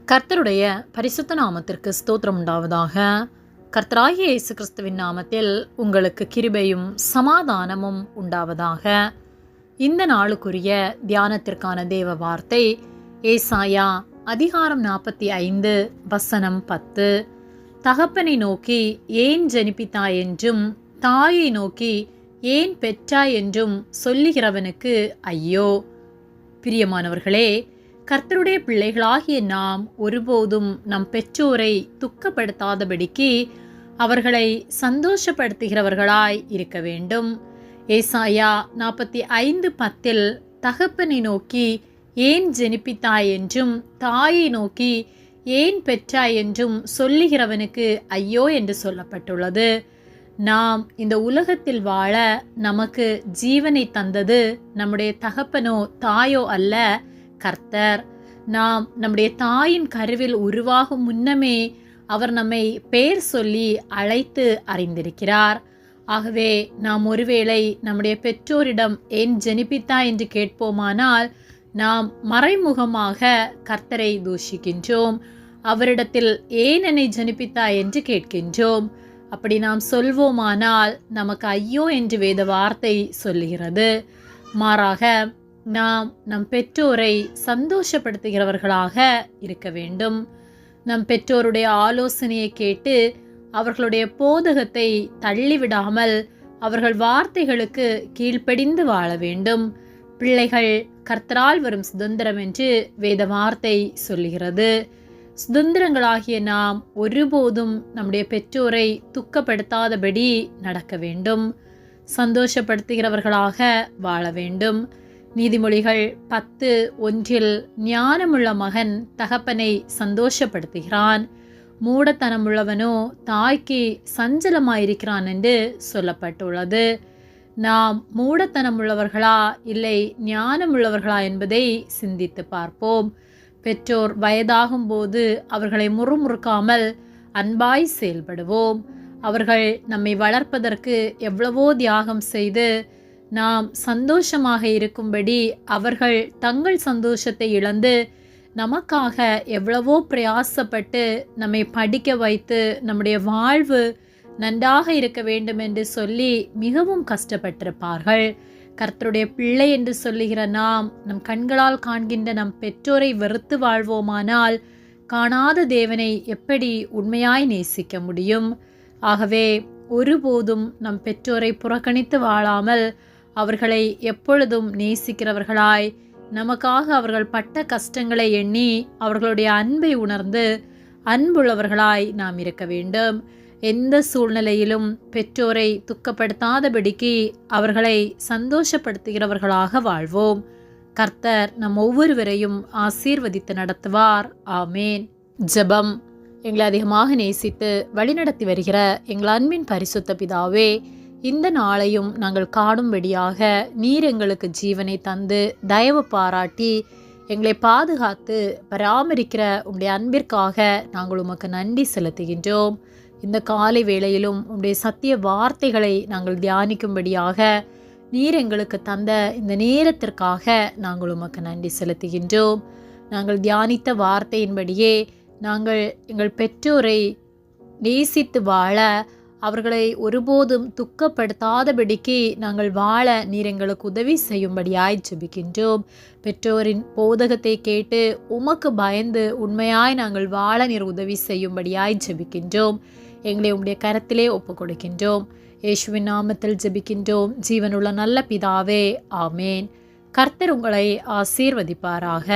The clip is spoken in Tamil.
கர்த்தருடைய பரிசுத்த நாமத்திற்கு ஸ்தோத்திரம் உண்டாவதாக. கர்த்தராகிய இயேசு கிறிஸ்துவின் நாமத்தில் உங்களுக்கு கிருபையும் சமாதானமும் உண்டாவதாக. இந்த நாளுக்குரிய தியானத்திற்கான தேவ வார்த்தை ஏசாயா அதிகாரம் 45 வசனம் 10. தகப்பனை நோக்கி ஏன் ஜனிப்பித்தாய் என்றும் தாயை நோக்கி ஏன் பெற்றாய் என்றும் சொல்லுகிறவனுக்கு ஐயோ. பிரியமானவர்களே, கர்த்தருடைய பிள்ளைகளாகிய நாம் ஒருபோதும் நம் பெற்றோரை துக்கப்படுத்தாதபடிக்கு அவர்களை சந்தோஷப்படுத்துகிறவர்களாய் இருக்க வேண்டும். ஏசாயா 45:10 தகப்பனை நோக்கி ஏன் ஜனிப்பித்தாய் என்றும் தாயை நோக்கி ஏன் பெற்றாய் என்றும் சொல்லுகிறவனுக்கு ஐயோ என்று சொல்லப்பட்டுள்ளது. நாம் இந்த உலகத்தில் வாழ நமக்கு ஜீவனை தந்தது நம்முடைய தகப்பனோ தாயோ அல்ல, கர்த்தர். நாம் நம்முடைய தாயின் கருவில் உருவாகும் முன்னமே அவர் நம்மை பெயர் சொல்லி அழைத்து அறிந்திருக்கிறார். ஆகவே நாம் ஒருவேளை நம்முடைய பெற்றோரிடம் ஏன் ஜனிப்பித்தா என்று கேட்போமானால் நாம் மறைமுகமாக கர்த்தரை தூஷிக்கின்றோம். அவரிடத்தில் ஏன் என்னை ஜனிப்பித்தா என்று கேட்கின்றோம். அப்படி நாம் சொல்வோமானால் நமக்கு ஐயோ என்று வேத வார்த்தை சொல்லுகிறது. மாறாக நாம் நம் பெற்றோரை சந்தோஷப்படுத்துகிறவர்களாக இருக்க வேண்டும். நம் பெற்றோருடைய ஆலோசனையை கேட்டு அவர்களுடைய போதகத்தை தள்ளிவிடாமல் அவர்கள் வார்த்தைகளுக்கு கீழ்ப்படிந்து வாழ வேண்டும். பிள்ளைகள் கர்த்தரால் வரும் சுதந்திரம் என்று வேத வார்த்தை சொல்லுகிறது. சுதந்திரங்களாகிய நாம் ஒருபோதும் நம்முடைய பெற்றோரை துக்கப்படுத்தாதபடி நடக்க வேண்டும். சந்தோஷப்படுத்துகிறவர்களாக வாழ வேண்டும். நீதிமொழிகள் 10:1 ஞானமுள்ள மகன் தகப்பனை சந்தோஷப்படுத்துகிறான், மூடத்தனமுள்ளவனோ தாய்க்கு சஞ்சலமாயிருக்கிறான் என்று சொல்லப்பட்டுள்ளது. நாம் மூடத்தனமுள்ளவர்களா இல்லை ஞானமுள்ளவர்களா என்பதை சிந்தித்து பார்ப்போம். பெற்றோர் வயதாகும் போது அவர்களை முறுமுறுக்காமல் அன்பாய் செயல்படுவோம். அவர்கள் நம்மை வளர்ப்பதற்கு எவ்வளவோ தியாகம் செய்து நாம் சந்தோஷமாக இருக்கும்படி அவர்கள் தங்கள் சந்தோஷத்தை இழந்து நமக்காக எவ்வளவோ பிரயாசப்பட்டு நம்மை படிக்க வைத்து நம்முடைய வாழ்வு நன்றாக இருக்க வேண்டும் என்று சொல்லி மிகவும் கஷ்டப்பட்டிருப்பார்கள். கர்த்தருடைய பிள்ளை என்று சொல்லுகிற நாம் நம் கண்களால் காண்கின்ற நம் பெற்றோரை வெறுத்து வாழ்வோமானால் காணாத தேவனை எப்படி உண்மையாய் நேசிக்க முடியும்? ஆகவே ஒருபோதும் நம் பெற்றோரை புறக்கணித்து வாழாமல் அவர்களை எப்பொழுதும் நேசிக்கிறவர்களாய், நமக்காக அவர்கள் பட்ட கஷ்டங்களை எண்ணி அவர்களுடைய அன்பை உணர்ந்து அன்புள்ளவர்களாய் நாம் இருக்க வேண்டும். எந்த சூழ்நிலையிலும் பெற்றோரை துக்கப்படுத்தாதபடிக்கு அவர்களை சந்தோஷப்படுத்துகிறவர்களாக வாழ்வோம். கர்த்தர் நம் ஒவ்வொருவரையும் ஆசீர்வதித்து நடத்துவார். ஆமேன். ஜெபம். எங்களை அதிகமாக நேசித்து வழிநடத்தி வருகிற எங்கள் அன்பின் பரிசுத்த பிதாவே, இந்த நாளையும் நாங்கள் காணும்படியாக நீர் எங்களுக்கு ஜீவனை தந்து தயவு பாராட்டி எங்களை பாதுகாத்து பராமரிக்கிற உம்முடைய அன்பிற்காக நாங்கள் உமக்கு நன்றி செலுத்துகின்றோம். இந்த காலை வேளையிலும் உம்முடைய சத்திய வார்த்தைகளை நாங்கள் தியானிக்கும்படியாக நீர் எங்களுக்கு தந்த இந்த நேரத்திற்காக நாங்கள் உமக்கு நன்றி செலுத்துகின்றோம். நாங்கள் தியானித்த வார்த்தையின்படியே நாங்கள் எங்கள் பெற்றோரை நேசித்து வாழ, அவர்களை ஒருபோதும் துக்கப்படுத்தாதபடிக்கு நாங்கள் வாழ நீர் எங்களுக்கு உதவி செய்யும்படியாய் ஜெபிக்கின்றோம். பெற்றோரின் போதகத்தை கேட்டு உமக்கு பயந்து உண்மையாய் நாங்கள் வாழ நீர் உதவி செய்யும்படியாய் ஜெபிக்கின்றோம். எங்களை உம்முடைய கரத்திலே ஒப்புக் கொடுக்கின்றோம். இயேசுவின் நாமத்தில் ஜெபிக்கின்றோம் ஜீவனுள்ள நல்ல பிதாவே. ஆமேன். கர்த்தர் உங்களை ஆசீர்வதிப்பாராக.